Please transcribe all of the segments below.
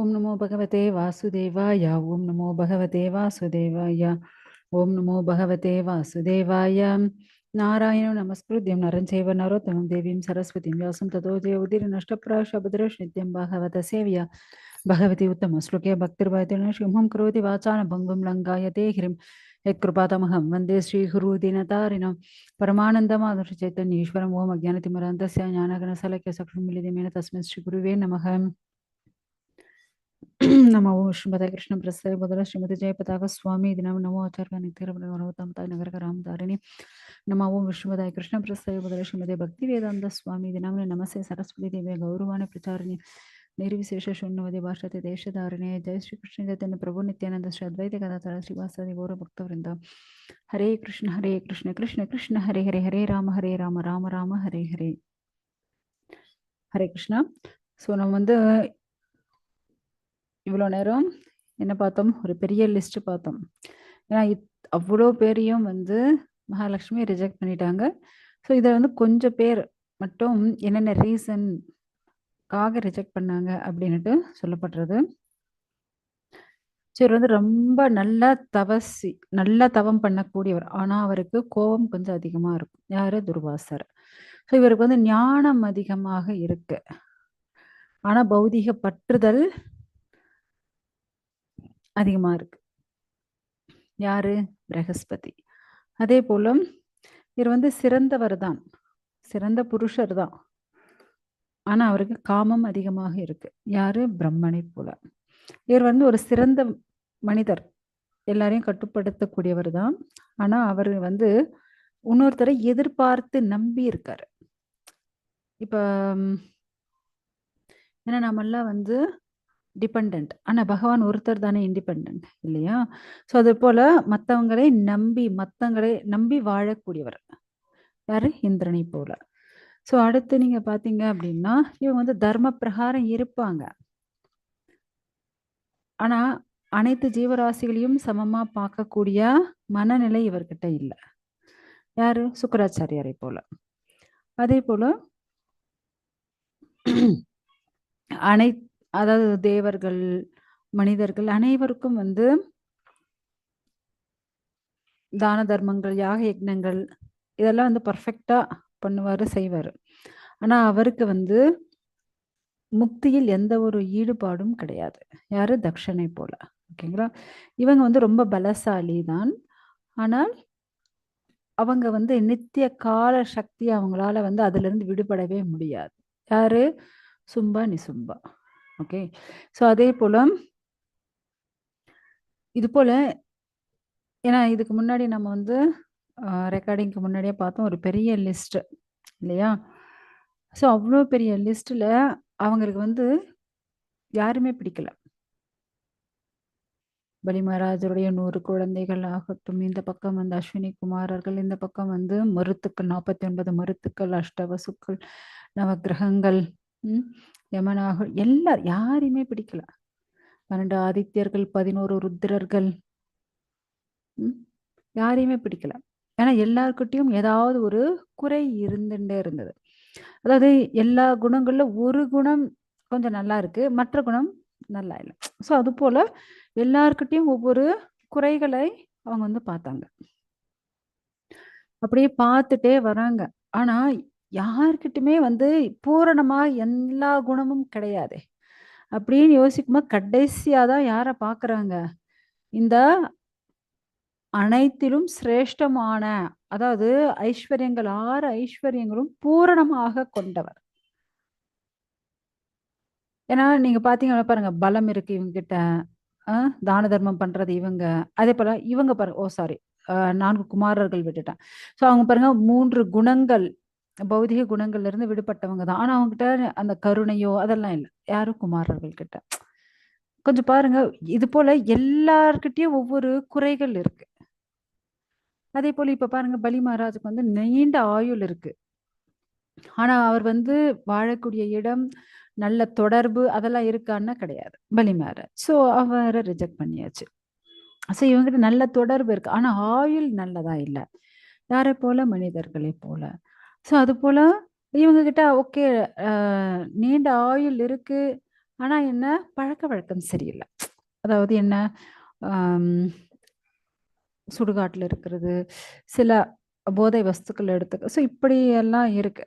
ஓம் நமோ பகவதே வாசுதேவாய. ஓம் நமோ பகவதே வாசுதேவாய. ஓம் நமோ பகவதே வாசுதேவாய. நாராயணம் நமஸ்கிருத்யம் நரம் செய்வ நரோத்தமம் தேவீம் சரஸ்வதிம் வியாசம் ததோ ஜெயோதிர் நஷ்டப்ராஷபத்ரஷ் நித்யம் பாகவத சேவியா பகவதி உத்தம ஸ்லோகே பக்திர்வாதின சிம்ஹம் கரோதி வாசான பங்கும் லங்காயதே ஹிரிம் யத்கிருபாதமஹம் வந்தே ஸ்ரீகுரு दीनतारिणं परमानन्दमाधुर्य चैतन्येश्वरम् ओम अज्ञानतिमिरान्धस्य ज्ञानगणशलाकया चक्षुरुन्मीलितं येन तस्मै श्रीगुरुवे नमः। नमो श्रीमते कृष्ण प्रसाद बदला श्रीमती जय पताका स्वामी दिनम नमो आचार्य नित्य नवतमता नगर राम तारिणी नमो विष्णुपदाय कृष्ण प्रसाद बदला श्रीमती भक्ति वेदांत स्वामी दिनम नमस्ते सरस्वती देवी गौरवाणी प्रचारिणी निर्विशेष शून्यवदे भाषते देशधारिणे जय श्री कृष्ण चैतन्य प्रभु नित्यानंद श्री अद्वैत गदाधर श्रीवासादि गौर भक्तवृंद हरे कृष्ण कृष्ण कृष्ण हरे हरे हरे राम राम राम हरे हरे हरे कृष्णा। ஸோ நம்ம வந்து இவ்வளோ நேரம் என்ன பார்த்தோம், ஒரு பெரிய லிஸ்ட் பார்த்தோம். ஏன்னா அவ்வளோ பேரையும் வந்து மகாலட்சுமி ரிஜெக்ட் பண்ணிட்டாங்க. ஸோ இதை வந்து கொஞ்சம் பேர் மட்டும் என்னென்ன ரீசன்காக ரிஜெக்ட் பண்ணாங்க அப்படின்னுட்டு சொல்லப்படுறது. சரி, வந்து ரொம்ப நல்லா தவம் பண்ணக்கூடியவர். ஆனா அவருக்கு கோபம் கொஞ்சம் அதிகமா இருக்கும். யாரு? துர்வாசர். ஸோ இவருக்கு வந்து ஞானம் அதிகமாக இருக்கு, ஆனா பௌதிக பற்றுதல் அதிகமா இருக்கு. யாரு? பிரகஸ்பதி. அதே போல இவர் வந்து சிறந்தவர் தான், சிறந்த புருஷர் தான், ஆனா அவருக்கு காமம் அதிகமாக இருக்கு. யாரு? பிரம்மனை போல. இவர் வந்து ஒரு சிறந்த மனிதர், எல்லாரையும் கட்டுப்படுத்தக்கூடியவர் தான், ஆனா அவர் வந்து இன்னொருத்தரை எதிர்பார்த்து நம்பி இருக்காரு. இப்ப ஏன்னா நம்மெல்லாம் வந்து டிபெண்ட், ஆனா பகவான் ஒருத்தர் தானே இண்டிபெண்ட் இல்லையா? ஸோ அது போல மற்றவங்களை நம்பி வாழக்கூடியவர் யாரு? இந்திரனை போல. ஸோ அடுத்து நீங்க பாத்தீங்க அப்படின்னா இவங்க வந்து தர்ம பிரகாரம் இருப்பாங்க, ஆனா அனைத்து ஜீவராசிகளையும் சமமா பார்க்கக்கூடிய மனநிலை இவர்கிட்ட இல்லை. யாரு? சுக்கராச்சாரியாரை போல. அதே போல அதாவது தேவர்கள், மனிதர்கள் அனைவருக்கும் வந்து தான தர்மங்கள், யாக யக்னங்கள் இதெல்லாம் வந்து பர்ஃபெக்டா பண்ணுவாரு, செய்வாரு. ஆனா அவருக்கு வந்து முக்தியில் எந்த ஒரு ஈடுபாடும் கிடையாது. யாரு? தக்ஷனை போல. ஓகேங்களா? இவங்க வந்து ரொம்ப பலசாலி தான், ஆனால் அவங்க வந்து நித்திய கால சக்தி அவங்களால வந்து அதுல இருந்து விடுபடவே முடியாது. யாரு? சும்பா நிசும்பா. ஓகே. ஸோ அதே போல இது போல, ஏன்னா இதுக்கு முன்னாடி நம்ம வந்து ரெக்கார்டிங்க்கு முன்னாடியே பார்த்தோம், ஒரு பெரிய லிஸ்ட் இல்லையா? ஸோ அவ்வளோ பெரிய லிஸ்ட்ல அவங்களுக்கு வந்து யாருமே பிடிக்கல. பலி மகாராஜருடைய 100 குழந்தைகள் ஆகட்டும், இந்த பக்கம் வந்து அஸ்வினி குமாரர்கள், இந்த பக்கம் வந்து மருத்துக்கள் 49 மருத்துக்கள், அஷ்டவசுக்கள், நவகிரகங்கள், யமனாக யாரையுமே பிடிக்கல. 12 ஆதித்யர்கள், 11 ருத்ரர்கள், யாரையுமே பிடிக்கல. ஏன்னா எல்லார்கிட்டையும் ஏதாவது ஒரு குறை இருந்துட்டே இருந்தது. அதாவது எல்லா குணங்கள்ல ஒரு குணம் கொஞ்சம் நல்லா இருக்கு, மற்ற குணம் நல்லா இல்லை. ஸோ அது போல எல்லார்கிட்டையும் ஒவ்வொரு குறைகளை அவங்க வந்து பார்த்தாங்க. அப்படியே பார்த்துட்டே வராங்க. ஆனா யார்கிட்டயுமே வந்து பூரணமா எல்லா குணமும் கிடையாது அப்படின்னு யோசிக்கும்போது கடைசியா தான் யாரை பார்க்கறாங்க? இந்த அனைத்திலும் சிரேஷ்டமான, அதாவது ஐஸ்வர்யங்கள் 6 ஐஸ்வர்யங்களும் பூரணமாக கொண்டவர். ஏன்னா நீங்க பாத்தீங்கன்னா பாருங்க, பலம் இருக்கு இவங்க கிட்ட, தான தர்மம் பண்றது இவங்க. அதே போல இவங்க பாருங்க, 4 குமாரர்கள் விட்டுட்டேன். ஸோ அவங்க பாருங்க 3 குணங்கள், பௌதிக குணங்கள்ல இருந்து விடுபட்டவங்க தான். ஆனா அவங்க கிட்ட அந்த கருணையோ அதெல்லாம் இல்லை. யாரும் குமாரர்கள் கிட்ட. கொஞ்சம் பாருங்க, இது போல எல்லார்கிட்டயும் ஒவ்வொரு குறைகள் இருக்கு. அதே போல இப்ப பாருங்க, பலி மகாராஜுக்கு வந்து நீண்ட ஆயுள் இருக்கு, ஆனா அவர் வந்து வாழக்கூடிய இடம், நல்ல தொடர்பு அதெல்லாம் இருக்கான்னா கிடையாது பலி மகாராஜ். ஸோ அவரை ரிஜெக்ட் பண்ணியாச்சு. ஸோ இவங்ககிட்ட நல்ல தொடர்பு இருக்கு, ஆனா ஆயுள் நல்லதா இல்லை. யாரை போல? மனிதர்களை போல. ஸோ அது போல இவங்க கிட்ட ஓகே, நீண்ட ஆயுள் இருக்கு, ஆனா என்ன, பழக்கவழக்கம் சரியில்ல. அதாவது என்ன, அம் சுடுகாட்டுல இருக்கிறது, சில போதை வஸ்துக்கள் எடுத்துக்க ஸோ இப்படி எல்லாம் இருக்கு.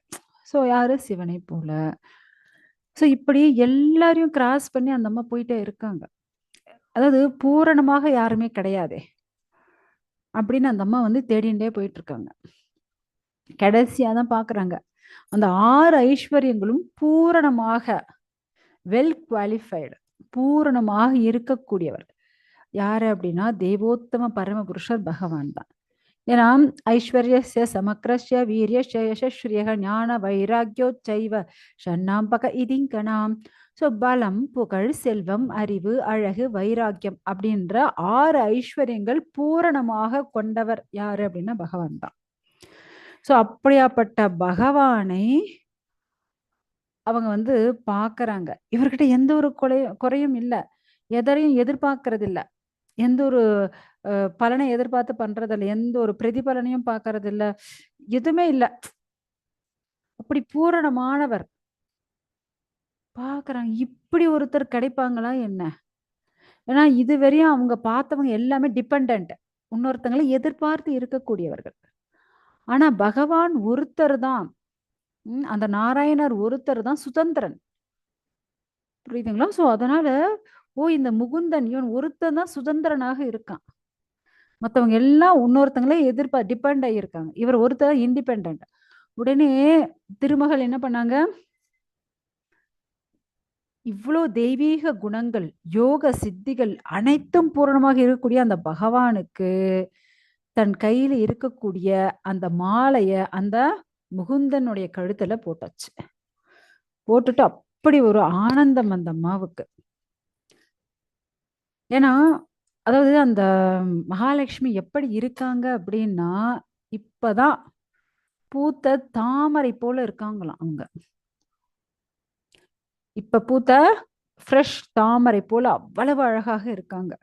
ஸோ யாரு? சிவனை போல. ஸோ இப்படி எல்லாரையும் கிராஸ் பண்ணி அந்த அம்மா போயிட்டே இருக்காங்க. அதாவது பூரணமாக யாருமே கிடையாதே! அப்படின்னு அந்த அம்மா வந்து தேடிண்டே போயிட்டுருக்காங்க. கடைசியா தான் பார்க்குறாங்க. அந்த 6 ஐஸ்வர்யங்களும் பூரணமாக வெல் குவாலிஃபைடு பூரணமாக இருக்கக்கூடியவர். யாரு அப்படின்னா, தேவோத்தம பரமபுருஷர் பகவான் தான். ஏன்னா, ஐஸ்வர்யஸ்ய சமக்ரஸ்ய வீரியஸ்ய யசஸ்ஸ்ரியக ஞான வைராக்யோச்சைவ ஷண்ணாம்பக இதிங்கணாம். ஸோ பலம், புகழ், செல்வம், அறிவு, அழகு, வைராக்கியம் அப்படின்ற 6 ஐஸ்வர்யங்கள் பூரணமாக கொண்டவர் யாரு அப்படின்னா பகவான் தான். ஸோ அப்படியாப்பட்ட பகவானை அவங்க வந்து பார்க்கறாங்க. இவர்கிட்ட எந்த ஒரு குறையும் இல்ல. எதரையும் எதிர்பார்க்கறதில்ல. எந்த ஒரு பலனை எதிர்பார்த்து பண்றதில்ல. எந்த ஒரு பிரதிபலனையும் பார்க்கறதில்ல. எதுவுமே இல்ல. அப்படி பூரணமானவர். பார்க்குறாங்க. இப்படி ஒருத்தர் கிடைப்பாங்களா என்ன? ஏன்னா இதுவரையும் அவங்க பார்த்தவங்க எல்லாமே டிபெண்டன்ட். இன்னொருத்தங்கள எதிர்பார்த்து இருக்கக்கூடியவர்கள். ஆனா பகவான் ஒருத்தர் தான். அந்த நாராயணர் ஒருத்தர் தான் சுதந்திரன். புரியுதுங்களா? ஸோ அதனால, இந்த முகுந்தன் இவன் ஒருத்தன் தான் சுதந்திரனாக இருக்கான். மத்தவங்க எல்லாம் இன்னொருத்தங்கள டிபெண்ட் ஆகியிருக்காங்க. இவர் ஒருத்தர் இண்டிபெண்டன்ட். உடனே திருமகள் என்ன பண்ணாங்க? இவ்ளோ தெய்வீக குணங்கள், யோக சித்திகள் அனைத்தும் பூரணமாக இருக்கக்கூடிய அந்த பகவானுக்கு, தன் கையில இருக்கக்கூடிய அந்த மாலைய அந்த முகுந்தனுடைய கழுத்துல போட்டாச்சு. போட்டுட்டு அப்படி ஒரு ஆனந்தம் அந்த அம்மாவுக்கு. ஏன்னா, அதாவது அந்த மகாலட்சுமி எப்படி இருக்காங்க அப்படின்னா, இப்பதான் பூத்த தாமரை போல இருக்காங்களாம் அவங்க. இப்ப பூத்த ஃப்ரெஷ் தாமரை போல அவ்வளவு அழகாக இருக்காங்க.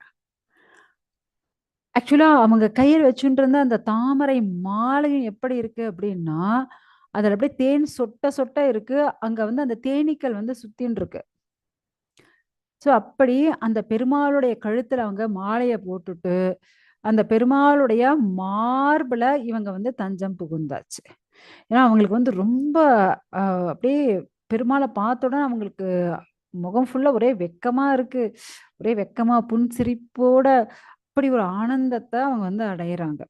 ஆக்சுவலா அவங்க கையில வச்சுட்டு இருந்த அந்த தாமரை மாலையும் எப்படி இருக்கு அப்படின்னா, அதுல அப்படியே தேன் சொட்ட சொட்ட இருக்கு. அங்க வந்து அந்த தேனீக்கள் வந்து சுத்தின்னு இருக்கு. ஸோ அப்படி அந்த பெருமாளுடைய கழுத்துல அவங்க மாலைய போட்டுட்டு, அந்த பெருமாளுடைய மார்புல இவங்க வந்து தஞ்சம் புகுந்தாச்சு. ஏன்னா அவங்களுக்கு வந்து ரொம்ப அ அப்படியே பெருமாள பார்த்த உடனே அவங்களுக்கு முகம் ஃபுல்லா ஒரே வெட்கமா இருக்கு. ஒரே வெட்கமா புன்சிரிப்போட அப்படி ஒரு ஆனந்தத்த அவங்க வந்து அடையறாங்க.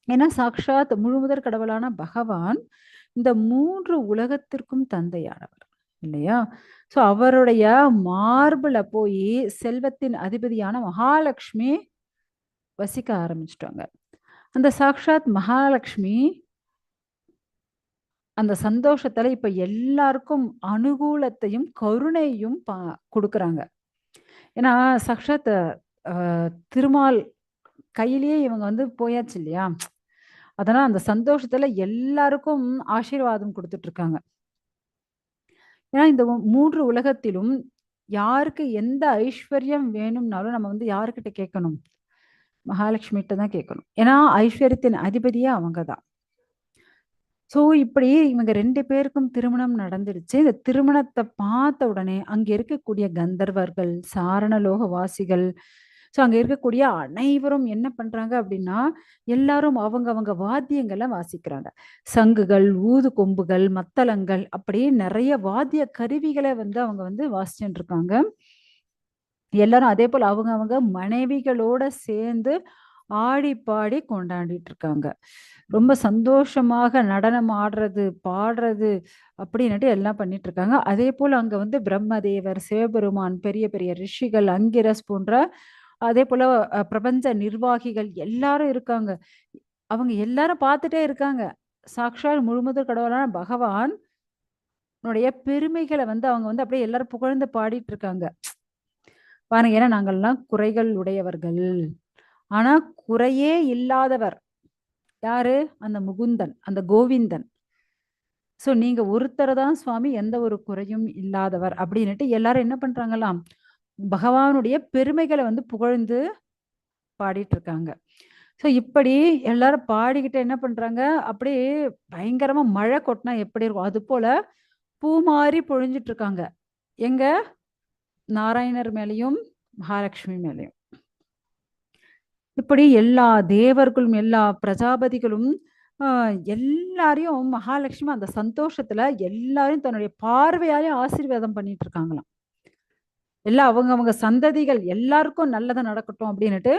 ஏன்னா சாக்ஷாத் முழுமுதற் கடவுளான பகவான் இந்த 3 உலகத்திற்கும் தந்தையானவர். இல்லையா? ஸோ அவருடைய மார்புல போயி செல்வத்தின் அதிபதியான மகாலட்சுமி வசிக்க ஆரம்பிச்சுட்டாங்க. அந்த சாக்ஷாத் மகாலட்சுமி அந்த சந்தோஷத்துல இப்ப எல்லாருக்கும் அனுகூலத்தையும், கருணையும் குடுக்குறாங்க. ஏன்னா சாக்ஷாத் அ திருமால் கையிலேயே இவங்க வந்து போயாச்சு இல்லையா? அதனால அந்த சந்தோஷத்துல எல்லாருக்கும் ஆசீர்வாதம் குடுத்துட்டு இருக்காங்க. ஏன்னா இந்த 3 உலகத்திலும் யாருக்கு எந்த ஐஸ்வர்யம் வேணும்னாலும் நம்ம வந்து யார்கிட்ட கேட்கணும்? மகாலட்சுமிட்ட தான் கேட்கணும். ஏன்னா ஐஸ்வர்யத்தின் அதிபதியே அவங்க தான். ஸோ இப்படி இவங்க 2 பேருக்கும் திருமணம் நடந்துடுச்சு. இந்த திருமணத்த பார்த்த உடனே அங்க இருக்கக்கூடிய கந்தர்வர்கள், சாரணலோக வாசிகள், ஸோ அங்க இருக்கக்கூடிய அனைவரும் என்ன பண்றாங்க அப்படின்னா, எல்லாரும் அவங்க அவங்க வாத்தியங்கள வாசிக்கிறாங்க. சங்குகள், ஊது கொம்புகள், மத்தளங்கள் அப்படி நெறைய வாத்திய கருவிகள வந்து அவங்க வந்து வாசிச்சுட்டு இருக்காங்க. எல்லாரும் அதேபோல அவங்க அவங்க மனைவிகளோட சேர்ந்து ஆடி பாடி கொண்டாடிட்டு இருக்காங்க. ரொம்ப சந்தோஷமாக நடனம் ஆடுறது, பாடுறது அப்படின்னுட்டு எல்லாம் பண்ணிட்டு இருக்காங்க. அதேபோல அங்க வந்து பிரம்மதேவர், சிவபெருமான், பெரிய பெரிய ரிஷிகள், அங்கிரஸ் போன்ற அதேபோல பிரபஞ்ச நிர்வாகிகள் எல்லாரும் இருக்காங்க. அவங்க எல்லாரும் பார்த்துட்டே இருக்காங்க. சாக்ஷாத் முழுமுதற் கடவுளான பகவான் னுடைய பெருமைகள வந்து அவங்க வந்து அப்படியே எல்லாரும் புகழ்ந்து பாடிட்டு இருக்காங்க. பாருங்க, ஏன்னா நாங்கள்லாம் குறைகள் உடையவர்கள். ஆனா குறையே இல்லாதவர் யாரு? அந்த முகுந்தன், அந்த கோவிந்தன். ஸோ நீங்க ஒருத்தர் தான் சுவாமி எந்த ஒரு குறையும் இல்லாதவர் அப்படின்னுட்டு எல்லாரும் என்ன பண்றாங்களாம்? பகவானுடைய பெருமைகள வந்து புகழ்ந்து பாடிட்டு இருக்காங்க. ஸோ இப்படி எல்லாரும் பாடிக்கிட்டு என்ன பண்றாங்க? அப்படியே பயங்கரமா மழை கொட்டுனா எப்படி இருக்கும்? அதுபோல பூ மாரி பொழிஞ்சுட்டு இருக்காங்க. எங்க? நாராயணர் மேலேயும் மகாலட்சுமி மேலேயும். இப்படி எல்லா தேவர்களும் எல்லா பிரஜாபதிகளும் எல்லாரையும் மகாலட்சுமி அந்த சந்தோஷத்துல எல்லாரையும் தன்னுடைய பார்வையாலே ஆசீர்வாதம் பண்ணிட்டு இருக்காங்களாம். எல்லாம் அவங்க சந்ததிகள் எல்லாருக்கும் நல்லதா நடக்கட்டும் அப்படின்னுட்டு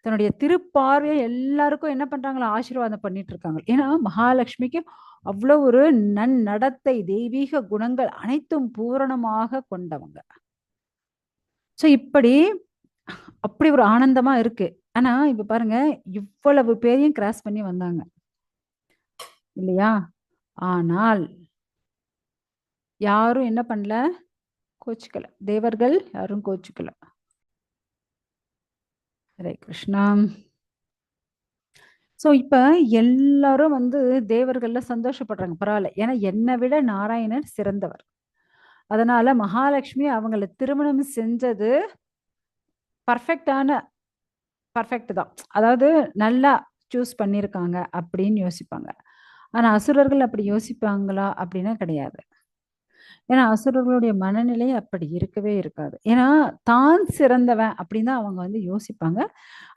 தன்னுடைய திருப்பார்வையை எல்லாருக்கும் என்ன பண்றாங்களா, ஆசீர்வாதம் பண்ணிட்டு இருக்காங்க. ஏன்னா மகாலட்சுமிக்கு அவ்வளவு ஒரு நன்னடத்தை தெய்வீக குணங்கள் அனைத்தும் பூரணமாக கொண்டவங்க. சோ இப்படி அப்படி ஒரு ஆனந்தமா இருக்கு. ஆனா இப்ப பாருங்க, இவ்வளவு பேரையும் கிராஸ் பண்ணி வந்தாங்க இல்லையா? ஆனால் யாரும் என்ன பண்ணல, கோச்சுக்கல. தேவர்கள் யாரும் கோச்சுக்கல. ஹரே கிருஷ்ணா. சோ இப்ப எல்லாரும் வந்து தேவர்கள்ல சந்தோஷப்படுறாங்க. பரவாயில்ல, ஏன்னா என்னை விட நாராயணர் சிறந்தவர். அதனால மகாலட்சுமி அவங்கள திருமணம் செஞ்சது பர்ஃபெக்ட் தான். அதாவது நல்லா சூஸ் பண்ணியிருக்காங்க அப்படின்னு யோசிப்பாங்க. ஆனா அசுரர்கள் அப்படி யோசிப்பாங்களா அப்படின்னா கிடையாது. ஏன்னா அசுரர்களுடைய மனநிலை அப்படி இருக்கவே இருக்காது. ஏன்னா தான் சிறந்தவன் அப்படின்னு தான் அவங்க வந்து யோசிப்பாங்க.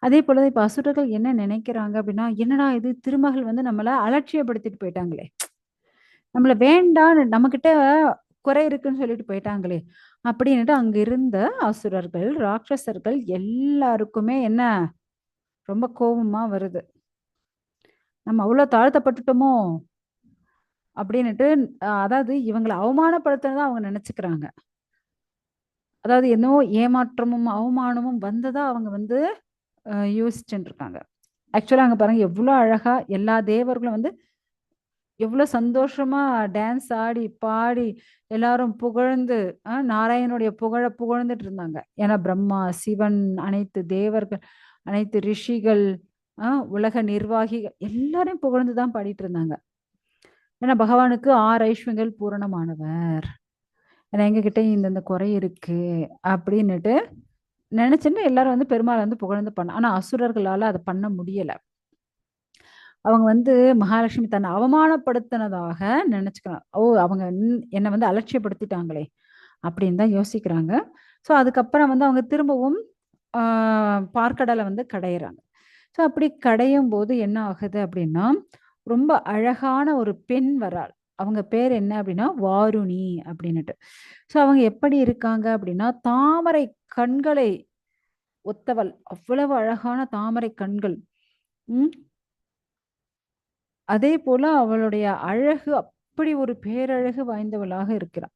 அதே போல இப்ப அசுரர்கள் என்ன நினைக்கிறாங்க அப்படின்னா, என்னடா இது, திருமகள் வந்து நம்மள அலட்சியப்படுத்திட்டு போயிட்டாங்களே, நம்மள வேண்டான்னு நம்மகிட்ட குறை இருக்குன்னு சொல்லிட்டு போயிட்டாங்களே அப்படின்னுட்டு அங்க இருந்த அசுரர்கள் ராட்சசர்கள் எல்லாருக்குமே என்ன, ரொம்ப கோபமா வருது. நம்ம அவ்வளவு தாழ்த்தப்பட்டுட்டோமோ அப்படின்னுட்டு அதாவது இவங்களை அவமானப்படுத்துறதா அவங்க நினைச்சுக்கிறாங்க. அதாவது என்னவோ ஏமாற்றமும் அவமானமும் வந்ததா அவங்க வந்து யோசிச்சுட்டு இருக்காங்க. ஆக்சுவலா அங்க பாருங்க எவ்வளவு அழகா எல்லா தேவர்களும் வந்து எவ்வளவு சந்தோஷமா டான்ஸ் ஆடி பாடி எல்லாரும் புகழ்ந்து நாராயணனுடைய புகழ்ந்துட்டு இருந்தாங்க. ஏன்னா பிரம்மா சிவன் அனைத்து தேவர்கள் அனைத்து ரிஷிகள் உலக நிர்வாகிகள் எல்லாரையும் புகழ்ந்துதான் பாடிட்டு இருந்தாங்க. ஏன்னா பகவானுக்கு 6 ஐஸ்வர்யங்கள் பூரணமானவர், ஏன்னா எங்ககிட்ட இந்த குறை இருக்கு அப்படின்னுட்டு நினைச்சுட்டு எல்லாரும் வந்து பெருமாள் வந்து புகழ்ந்து பண்ண. ஆனா அசுரர்களால அதை பண்ண முடியல. அவங்க வந்து மகாலட்சுமி தன்னை அவமானப்படுத்தினதாக நினைச்சுக்கிறாங்க. ஓ, அவங்க என்னை வந்து அலட்சியப்படுத்திட்டாங்களே அப்படின்னு தான் யோசிக்கிறாங்க. ஸோ அதுக்கப்புறம் வந்து அவங்க திரும்பவும் பார்க்கடலை வந்து கடையிறாங்க. ஸோ அப்படி கடையும் போது என்ன ஆகுது அப்படின்னா, ரொம்ப அழகான ஒரு பெண் வராள். அவங்க பேர் என்ன அப்படின்னா வாருணி அப்படின்னுட்டு. ஸோ அவங்க எப்படி இருக்காங்க அப்படின்னா, தாமரை கண்களை ஒத்தவள். அவ்வளவு அழகான தாமரை கண்கள். உம் அதே போல அவளுடைய அழகு அப்படி ஒரு பேரழகு வாய்ந்தவளாக இருக்கிறாள்.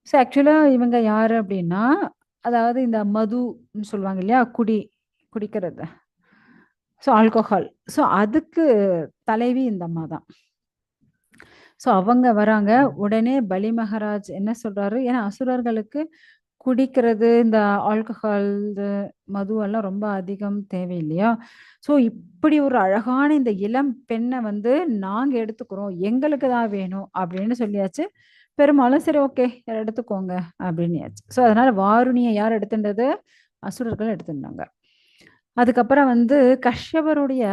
ஸோ ஆக்சுவலா இவங்க யாரு அப்படின்னா, அதாவது இந்த மதுன்னு சொல்லுவாங்க இல்லையா, குடிக்கிறது, ஸோ ஆல்கோஹால். ஸோ அதுக்கு தலைவி இந்த அம்மா தான். ஸோ அவங்க வராங்க. உடனே பலி மகாராஜ் என்ன சொல்றாரு, ஏன்னா அசுரர்களுக்கு குடிக்கிறது இந்த ஆல்கஹால் மது எல்லாம் ரொம்ப அதிகம் தேவை இல்லையா? ஸோ இப்படி ஒரு அழகான இந்த இளம் பெண்ணை வந்து நாங்க எடுத்துக்கிறோம், எங்களுக்கு தான் வேணும் அப்படின்னு சொல்லியாச்சு. பெரும்பாலும் சரி ஓகே எடுத்துக்கோங்க அப்படின்னுயாச்சு. ஸோ அதனால வாருணியை யார் எடுத்துட்டது, அசுரர்கள் எடுத்துட்டாங்க. அதுக்கப்புறம் வந்து கஷ்யபருடைய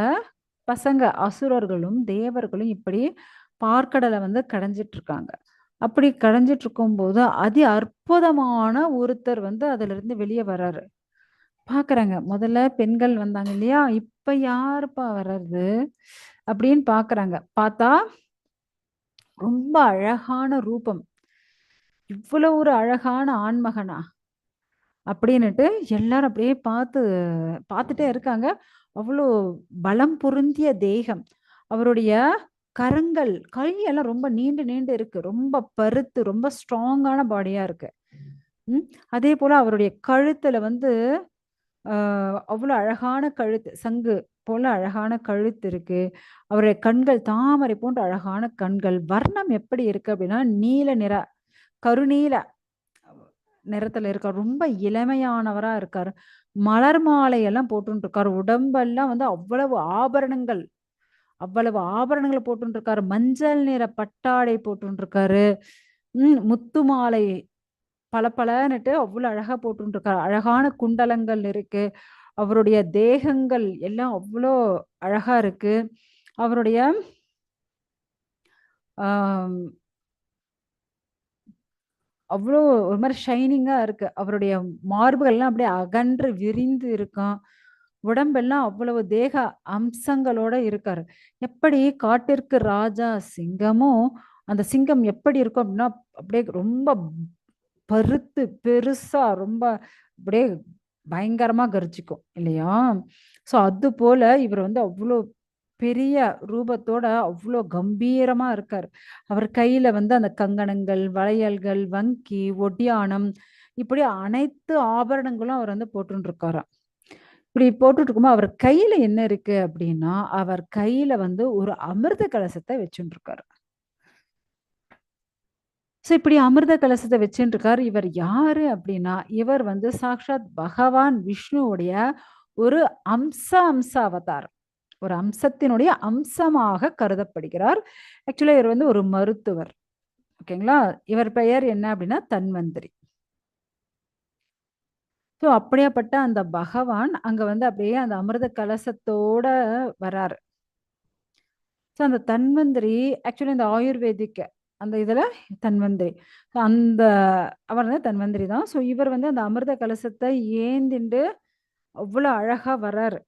பசங்க அசுரர்களும் தேவர்களும் இப்படி பார்க்கடலை வந்து கடைஞ்சிட்டு இருக்காங்க. அப்படி கடைஞ்சிட்டு இருக்கும்போது அதி அற்புதமான ஒருத்தர் வந்து அதுல இருந்து வெளியே வர்றாரு. பாக்குறாங்க, முதல்ல பெண்கள் வந்தாங்க இல்லையா, இப்ப யாருப்பா வர்றது அப்படின்னு பாக்குறாங்க. பார்த்தா ரொம்ப அழகான ரூபம், இவ்வளவு ஒரு அழகான ஆண்மகனா அப்படின்னுட்டு எல்லாரும் அப்படியே பார்த்துட்டே இருக்காங்க. அவ்வளோ பலம் பொருந்திய தேகம். அவருடைய கரங்கள் கையெல்லாம் ரொம்ப நீண்டு நீண்டு இருக்கு, ரொம்ப பருத்து ரொம்ப ஸ்ட்ராங்கான பாடியா இருக்கு. அதே போல அவருடைய கழுத்துல வந்து அவ்வளவு அழகான கழுத்து, சங்கு போல அழகான கழுத்து இருக்கு. அவருடைய கண்கள் தாமரை போன்ற அழகான கண்கள். வர்ணம் எப்படி இருக்கு அப்படின்னா கருநீல நிறத்துல இருக்கார். ரொம்ப இளமையானவரா இருக்காரு. மலர் மாலையெல்லாம் போட்டு இருக்காரு. உடம்பெல்லாம் வந்து அவ்வளவு ஆபரணங்களை போட்டு இருக்காரு. மஞ்சள் நிற பட்டாடை போட்டு இருக்காரு. முத்து மாலை பளபளன்னுட்டு அவ்வளவு அழகா போட்டு இருக்காரு. அழகான குண்டலங்கள் இருக்கு. அவருடைய தேகங்கள் எல்லாம் அவ்வளோ அழகா இருக்கு. அவருடைய ஆஹ் அவ்வளோ ஒரு மாதிரி ஷைனிங்கா இருக்கு. அவருடைய மார்புகள்லாம் அப்படியே அகன்று விரிந்து இருக்கும். உடம்பெல்லாம் அவ்வளவு தேக அம்சங்களோட இருக்காரு. எப்படி காட்டிற்கு ராஜா சிங்கமோ, அந்த சிங்கம் எப்படி இருக்கும் அப்படின்னா, அப்படியே ரொம்ப பருத்து பெருசா ரொம்ப அப்படியே பயங்கரமா கர்ஜிக்கும் இல்லையா? ஸோ அது போல இவர் வந்து அவ்வளோ பெரிய ரூபத்தோட அவ்வளோ கம்பீரமா இருக்காரு. அவர் கையில வந்து அந்த கங்கணங்கள், வளையல்கள், வங்கி, ஒடியாணம் இப்படி அனைத்து ஆபரணங்களும் அவர் வந்து போட்டுட்டு இருக்காராம். இப்படி போட்டுட்டு இருக்கும்போது அவர் கையில என்ன இருக்கு அப்படின்னா, அவர் கையில வந்து ஒரு அமிர்த கலசத்த வச்சுட்டு இருக்காரு. ஸோ இப்படி அமிர்த கலசத்த வச்சுட்டு இருக்காரு. இவர் யாரு அப்படின்னா, இவர் வந்து சாக்ஷாத் பகவான் விஷ்ணுவுடைய ஒரு அம்ச அவதாரம். ஒரு அம்சத்தினுடைய அம்சமாக கருதப்படுகிறார். ஆக்சுவலா இவர் வந்து ஒரு மருத்துவர். ஓகேங்களா? இவர் பெயர் என்ன அப்படின்னா தன்வந்திரி. ஸோ அப்படியாப்பட்ட அந்த பகவான் அங்க வந்து அப்படியே அந்த அமிர்த கலசத்தோட வராரு. ஸோ அந்த தன்வந்திரி ஆக்சுவலி இந்த ஆயுர்வேதிக் அந்த இதுல தன்வந்திரி. So அந்த அவர் வந்து தன்வந்திரி தான். ஸோ இவர் வந்து அந்த அமிர்த கலசத்த ஏந்திண்டு அவ்வளோ அழகா வராரு.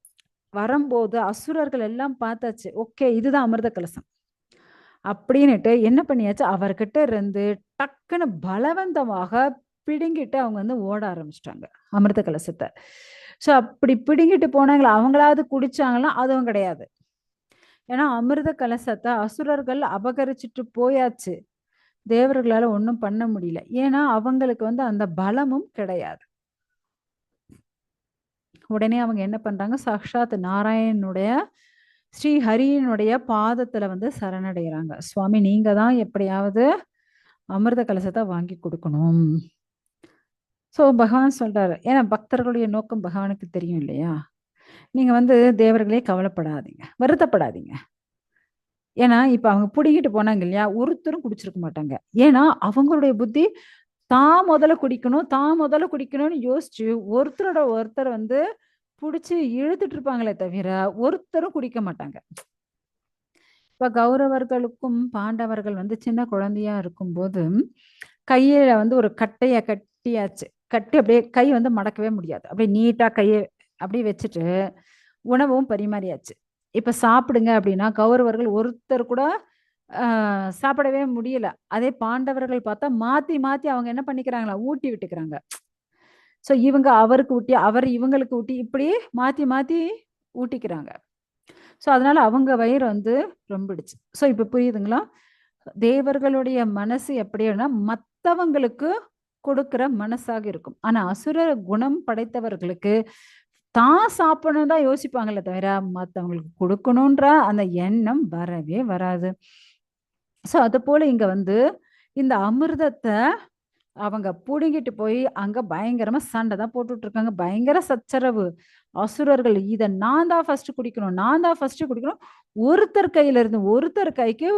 வரம்போது அசுரர்கள் எல்லாம் பார்த்தாச்சு. ஓகே இதுதான் அமிர்த கலசம். அப்படின்னுட்டு என்ன பண்ணியாச்சு, அவர்கிட்ட இருந்து டக்குன்னு பலவந்தமாக பிடுங்கிட்டு அவங்க வந்து ஓட ஆரம்பிச்சுட்டாங்க. அமிர்த கலசத்த. ஸோ அப்படி பிடுங்கிட்டு போனாங்களா, அவங்களாவது குடிச்சாங்களா? அதுவும் கிடையாது. ஏன்னா அமிர்த கலசத்த அசுரர்கள் அபகரிச்சுட்டு போயாச்சு. தேவர்களால ஒண்ணும் பண்ண முடியல. ஏன்னா அவங்களுக்கு வந்து அந்த பலமும் கிடையாது. உடனே அவங்க என்ன பண்றாங்க, சாக்ஷாத் நாராயணனுடைய ஸ்ரீ ஹரியினுடைய பாதத்துல வந்து சரணடைகிறாங்க. சுவாமி நீங்க தான் எப்படியாவது அமிர்த கலசத்த வாங்கி குடுக்கணும். ஸோ பகவான் சொல்றாரு. ஏன்னா பக்தர்களுடைய நோக்கம் பகவானுக்கு தெரியும் இல்லையா? நீங்க வந்து தேவர்களே கவலைப்படாதீங்க. வருத்தப்படாதீங்க. ஏன்னா, இப்ப அவங்க புடுங்கிட்டு போனாங்க இல்லையா? ஒருத்தரும் குடிச்சிருக்க மாட்டாங்க. ஏன்னா, அவங்களுடைய புத்தி தான் முதல்ல குடிக்கணும்னு யோசிச்சு, ஒருத்தரோட ஒருத்தர் வந்து புடிச்சு இழுத்துட்டு இருப்பாங்களே தவிர, ஒருத்தரும் குடிக்க மாட்டாங்க. இப்ப கௌரவர்களுக்கும் பாண்டவர்கள் வந்து சின்ன குழந்தையா இருக்கும்போது, கையில வந்து ஒரு கட்டைய கட்டியாச்சு. கட்டி அப்படியே கை வந்து மடக்கவே முடியாது. அப்படியே நீட்டா கைய அப்படியே வச்சுட்டு, உணவும் பரிமாறியாச்சு. இப்ப சாப்பிடுங்க அப்படின்னா, கௌரவர்கள் ஒருத்தர் கூட அ சாப்பிடவே முடியல. அதே பாண்டவர்கள் பார்த்தா மாத்தி, மாத்தி அவங்க என்ன பண்ணிக்கிறாங்களா, ஊட்டி விட்டுக்கிறாங்க. ஸோ இவங்க அவருக்கு ஊட்டி, அவர் இவங்களுக்கு ஊட்டி, இப்படி மாத்தி, மாத்தி ஊட்டிக்கிறாங்க. ஸோ அதனால அவங்க வயிறு வந்து ரொம்பிடுச்சு. ஸோ இப்ப புரியுதுங்களா? தேவர்களுடைய மனசு எப்படின்னா, மத்தவங்களுக்கு கொடுக்கிற மனசாக இருக்கும். ஆனா அசுர குணம் படைத்தவர்களுக்கு தான் சாப்பிடணும்னு தான் யோசிப்பாங்களே தவிர, மத்தவங்களுக்கு குடுக்கணுன்ற அந்த எண்ணம் வரவே வராது. ஸோ அதுபோல இங்க வந்து இந்த அமிர்தத்த அவங்க புடுங்கிட்டு போய் அங்க பயங்கரமா சண்டை தான் போட்டுட்டு இருக்காங்க. பயங்கர சச்சரவு. அசுரர்கள் இத நான் தான் ஃபர்ஸ்ட் குடிக்கணும். நான் தான் ஃபர்ஸ்ட் குடிக்கணும். ஒருத்தர் கையில இருந்து ஒருத்தர் கைக்கு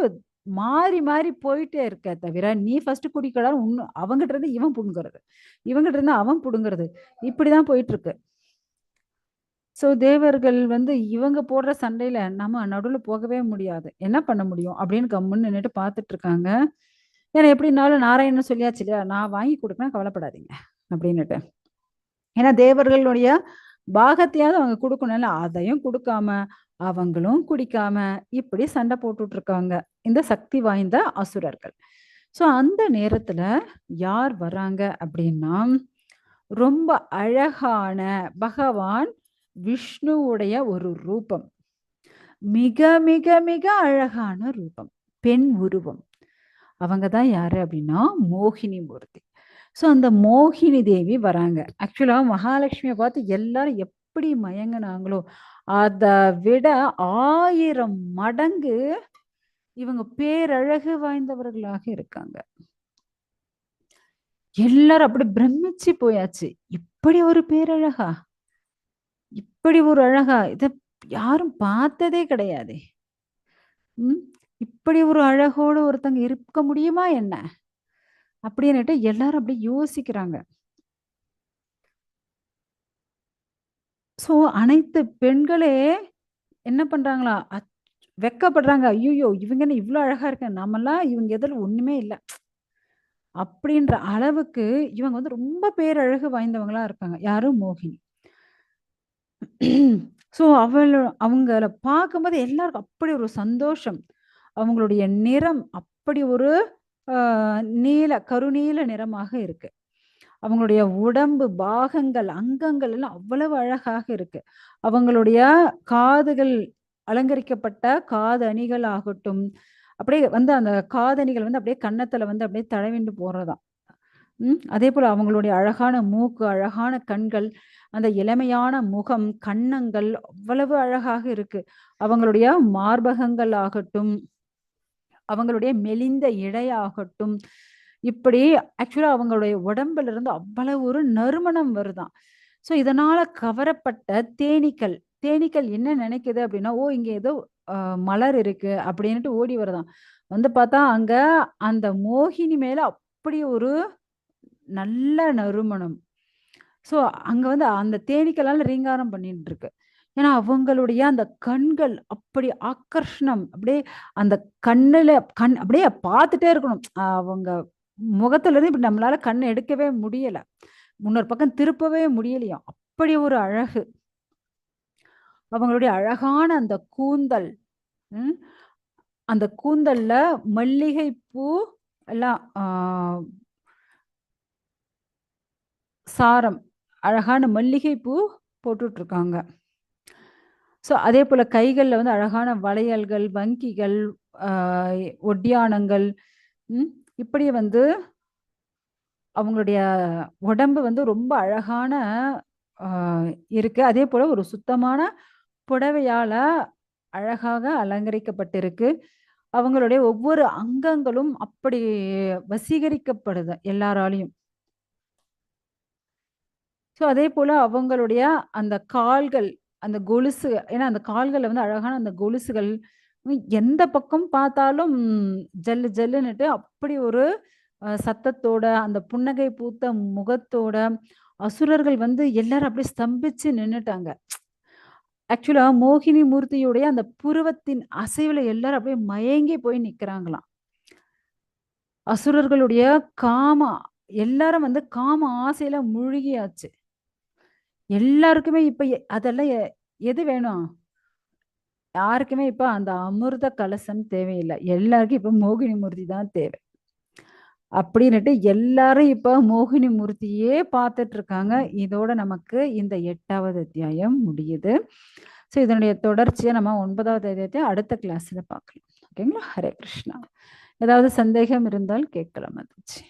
மாறி, மாறி போயிட்டே இருக்கே தவிர, நீ ஃபர்ஸ்ட் குடிக்கடான்னு உன்ன அவங்கிட்ட இருந்து இவன் புடுங்குறது. இவங்கிட்ட இருந்து அவன் புடுங்குறது. இப்படிதான் போயிட்டு இருக்கு. ஸோ தேவர்கள் வந்து இவங்க போடுற சண்டையில நம்ம நடுவுல போகவே முடியாது. என்ன பண்ண முடியும்? அப்படின்னு கம்முன்னு நின்னுட்டு பார்த்துட்டு இருக்காங்க. ஏன்னா எப்படின்னாலும் நாராயணன் சொல்லியாச்சு இல்லையா? நான் வாங்கி குடுப்பேன் கவலைப்படாதீங்க அப்படின்னுட்டு. ஏன்னா தேவர்களுடைய பாகத்தையாவது அவங்க குடுக்கணும்ல. அதையும் குடுக்காம, அவங்களும் குடிக்காம, இப்படி சண்டை போட்டுட்டு இருக்காங்க. இந்த சக்தி வாய்ந்த அசுரர்கள். ஸோ அந்த நேரத்துல யார் வராங்க அப்படின்னா, ரொம்ப அழகான பகவான் விஷ்ணுவுடைய ஒரு ரூபம். மிக, மிக, மிக அழகான ரூபம். பெண் உருவம். அவங்க தான் யாரு அப்படின்னா, மோகினி மூர்த்தி. ஸோ அந்த மோகினி தேவி வராங்க. ஆக்சுவலா மகாலட்சுமிய பார்த்து எல்லாரும் எப்படி மயங்குனாங்களோ, அத விட 1000 மடங்கு இவங்க பேரழகு வாய்ந்தவர்களாக இருக்காங்க. எல்லாரும் அப்படி பிரமிச்சு போயாச்சு. இப்படி ஒரு பேரழகா? இப்படி ஒரு அழகா? இத யாரும் பார்த்ததே கிடையாதே! ம். இப்படி ஒரு அழகோட ஒருத்தங்க இருக்க முடியுமா என்ன? அப்படின்னுட்டு எல்லாரும் அப்படியே யோசிக்கிறாங்க. ஸோ அனைத்து பெண்களே என்ன பண்றாங்களா? வெட்கப்படுறாங்க. ஐய்யய்யோ! இவங்க என்ன இவ்ளோ அழகா இருக்காங்க. நாமெல்லாம் இவங்க எதிர்ல ஒண்ணுமே இல்ல. அப்படின்ற அளவுக்கு இவங்க வந்து ரொம்ப பேரழகு வாய்ந்தவங்களா இருக்காங்க. யாரு? மோகினி. ஸோ அவங்கள பார்க்கும்போது எல்லாருக்கும் அப்படி ஒரு சந்தோஷம். அவங்களுடைய நிறம் அப்படி ஒரு அ கருநீல நிறமாக இருக்கு. அவங்களுடைய உடம்பு பாகங்கள், அங்கங்கள் எல்லாம் அவ்வளவு அழகாக இருக்கு. அவங்களுடைய காதுகள் அலங்கரிக்கப்பட்ட காது அணிகள் ஆகட்டும், அப்படியே வந்து அந்த காதணிகள் வந்து அப்படியே கன்னத்துல வந்து அப்படியே தடவிண்டு போறதாம். அதேபோல அவங்களுடைய அழகான மூக்கு, அழகான கண்கள், அந்த இளமையான முகம், கன்னங்கள் அவ்வளவு அழகாக இருக்கு. அவங்களுடைய மார்பகங்கள் ஆகட்டும், அவங்களுடைய மெலிந்த இழையாகட்டும், இப்படி ஆக்சுவலா அவங்களுடைய உடம்புல இருந்து அவ்வளவு ஒரு நறுமணம் வருதாம். ஸோ இதனால கவரப்பட்ட தேனீக்கள், தேனீக்கள் என்ன நினைக்குது அப்படின்னா, ஓ! இங்க ஏதோ அ மலர் இருக்கு அப்படின்னுட்டு ஓடி வருதாம். வந்து பார்த்தா அங்க அந்த மோகினி மேல அப்படி ஒரு நல்ல நறுமணம். ஸோ அங்க வந்து அந்த தேனீக்களால ரீங்காரம் பண்ணிட்டு இருக்கு. ஏன்னா அவங்களுடைய அந்த கண்கள் அப்படி ஆக்கர்ஷணம். அப்படியே அந்த கண்ணுல அப்படியே பார்த்துட்டே இருக்கணும். அவங்க முகத்துல இருந்து இப்படி நம்மளால கண்ண எடுக்கவே முடியல. இன்னொரு பக்கம் திருப்பவே முடியலையாம். அப்படி ஒரு அழகு. அவங்களுடைய அழகான அந்த கூந்தல். ம். அந்த கூந்தல்ல மல்லிகை பூ எல்லாம் சாரம். அழகான மல்லிகை பூ போட்டுட்ருக்காங்க. ஸோ அதேபோல கைகள்ல வந்து அழகான வளையல்கள், வங்கிகள், அ ஒட்டியாணங்கள், ம். இப்படி வந்து அவங்களுடைய உடம்பு வந்து ரொம்ப அழகான அ இருக்கு. அதேபோல ஒரு சுத்தமான புடவையால அழகாக அலங்கரிக்கப்பட்டிருக்கு. அவங்களுடைய ஒவ்வொரு அங்கங்களும் அப்படி வசீகரிக்கப்படுது எல்லாராலயும். ஸோ அதேபோல அவங்களுடைய அந்த கால்கள், அந்த கொலுசு ஏன்னா அந்த கால்கள்ல வந்து அழகான அந்த கொலுசுகள், எந்த பக்கம் பார்த்தாலும் ஜல்லு ஜல்லுன்னுட்டு அப்படி ஒரு சத்தத்தோட, அந்த புன்னகை பூத்த முகத்தோட, அசுரர்கள் வந்து எல்லாரும் அப்படியே ஸ்தம்பிச்சு நின்னுட்டாங்க. ஆக்சுவலா மோகினி மூர்த்தியுடைய அந்த புருவத்தின் அசைவுல எல்லாரும் அப்படியே மயங்கி போய் நிக்கிறாங்களாம். அசுரர்களுடைய காம எல்லாரும் வந்து காம ஆசையில முழுகியாச்சு. எல்லாருக்குமே இப்ப அதெல்லாம் எது வேணும்? யாருக்குமே இப்ப அந்த அமிர்த கலசம் தேவையில்ல. எல்லாருக்கும் இப்ப மோகினி மூர்த்தி தான் தேவை. அப்படின்னுட்டு எல்லாரும் இப்ப மோகினி மூர்த்தியே பார்த்துட்டு இருக்காங்க. இதோட நமக்கு இந்த 8வது அத்தியாயம் முடியுது. ஸோ இதனுடைய தொடர்ச்சியா நம்ம 9வது அத்தியாயத்தை அடுத்த கிளாஸ்ல பார்க்கலாம். ஓகேங்களா? ஹரே கிருஷ்ணா. ஏதாவது சந்தேகம் இருந்தால் கேட்கலாம். மகிழ்ச்சி.